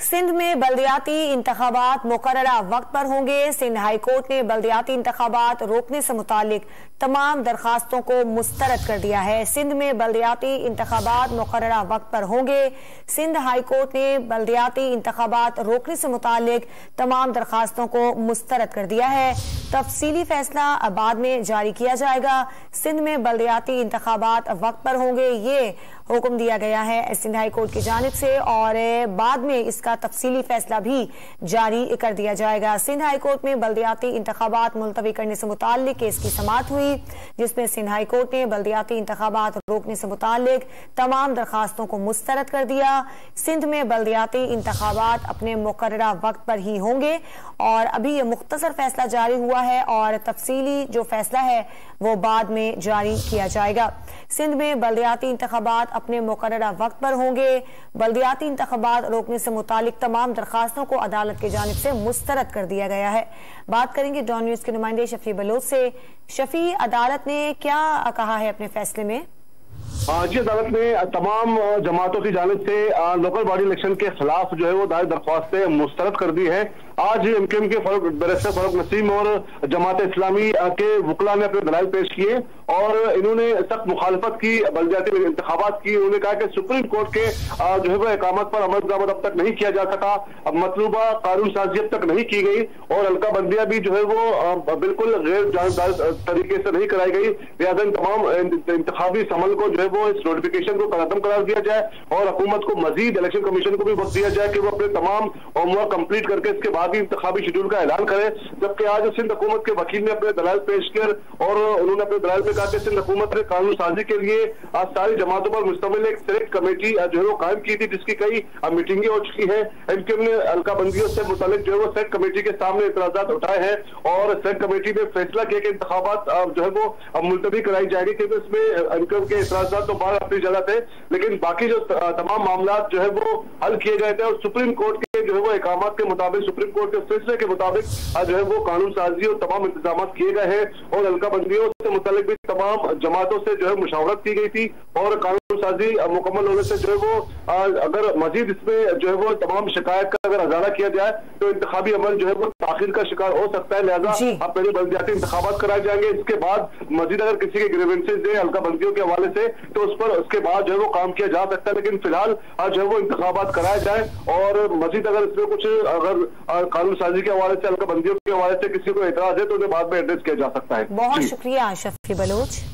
सिंध में बल्दियाती इंतखाबात मुकर्ररा वक्त पर होंगे। सिंध हाई कोर्ट ने बल्दियाती इंतखाबात रोकने से मुतालिक तमाम दरखास्तों को मुस्तरद कर दिया है। सिंध में बल्दियाती इंतखाबात मुकर्ररा वक्त पर होंगे। सिंध हाई कोर्ट ने बल्दियाती इंतखाबात रोकने से मुतालिक तमाम दरखास्तों को मुस्तरद कर दिया है। तफसीली फैसला बाद में जारी किया जाएगा। सिंध में बल्दियाती इंतखाबात वक्त पर होंगे, ये हुक्म दिया गया है सिंध हाई कोर्ट की जानिब से और बाद में इसका तफसीली फैसला भी जारी कर दिया जाएगा। सिंध हाई कोर्ट में बल्दियाती इंतखाबात मुलतवी करने से मुताल्लिक केस की समाअत हुई, जिसमें सिंध हाई कोर्ट ने बल्दियाती इंतखाबात रोकने से मुताल्लिक तमाम दरखास्तों को मुस्तरद कर दिया। सिंध में बल्दियाती इंतखाबात अपने मुकर्ररा वक्त पर ही होंगे और अभी ये मुख्तसर फैसला जारी हुआ है और तफसीली जो फैसला है वो बाद में जारी किया जाएगा। सिंध में बल्दियाती इंतखाबात अपने मुकर्ररा वक्त पर होंगे। बल्दियाती इंतखाबात रोकने से मुतालिक तमाम दरखास्तों को अदालत की जानिब से मुस्तरद कर दिया गया है। बात करेंगे डॉन न्यूज के नुमाइंदे शफी बलोच से। शफी, अदालत ने क्या कहा है अपने फैसले में? जी, अदालत ने तमाम जमातों की जानिब से लोकल बॉडी इलेक्शन के खिलाफ जो है वो दायर दरख्वास्तें मुस्तरद कर दी है। आज एमकेएम के बैरिस्टर फारूक नसीम और जमात इस्लामी के वकला ने अपने दलाइल पेश किए और इन्होंने सख्त मुखालफत की बल्दियाती इंतखाबात की। उन्होंने कहा कि सुप्रीम कोर्ट के जो है वो इकामत पर अमल दरामद अब तक नहीं किया जा सका, अब मतलूबा कानून साजी अब तक नहीं की गई और हल्का बंदियां भी जो है वो बिल्कुल गैर जानबदार तरीके से नहीं कराई गई। लिहाजा तमाम इंतखाबी समल को जो है वो इस नोटिफिकेशन को खत्म करार दिया जाए और हुकूमत को मजीद इलेक्शन कमीशन को भी वक्त दिया जाए कि वो अपने तमाम होमवर्क कंप्लीट करके इसके बाद ही इंतखाबी शेड्यूल का ऐलान करे। जबकि आज सिंध हुकूमत के वकील ने अपने दलाल पेश किए और उन्होंने अपने दलाल में कहा कि सिंध हुकूमत ने कानून साजी के लिए आज सारी जमातों पर मुश्तमिल एक सेलेक्ट कमेटी जो है वो कायम की थी, जिसकी कई मीटिंगें हो चुकी है। एमकेएम ने हल्का बंदियों से मुतालिक जो है वो सेलेक्ट कमेटी के सामने एतराजात उठाए हैं और सेलेक्ट कमेटी ने फैसला किया कि इंतखाबात जो है वो मुलतवी कराई जाएगी, क्योंकि इसमें एमकेएम के एतराजात तो बाहर अपनी जगह थे, लेकिन बाकी जो तमाम मामला जो है वो हल किए गए थे और सुप्रीम कोर्ट के जो है वो इकामत के मुताबिक, सुप्रीम कोर्ट के फैसले के मुताबिक जो है वो कानून साजी और तमाम इंतजाम किए गए हैं और हल्का बंदियों से मुतालिक भी तमाम जमातों से जो है मुशावरत की गई थी और कानून साजी मुकम्मल होने से जो है वो अगर मजीद इसमें जो है वो तमाम शिकायत का अगर हजारा किया जाए तो इंतखाबी अमल जो है वो ताखिर का शिकार हो सकता है। लिहाजा अब पहले बल्दियाती इंतखाबात कराए जाएंगे, इसके बाद मजीद अगर किसी के ग्रीवेंसेज है हल्का बंदियों के हवाले से तो उस पर उसके बाद जो है वो काम किया जा सकता है। लेकिन फिलहाल जो है वो इंतखाबात कराए जाए और मजीद अगर इसमें कुछ अगर कानून साजी के हवाले से हल्का बंदियों के हवाले से किसी को एतराज है तो उन्हें बाद में एड्रेस किया जा सकता है। बहुत शुक्रिया शफी बलोच।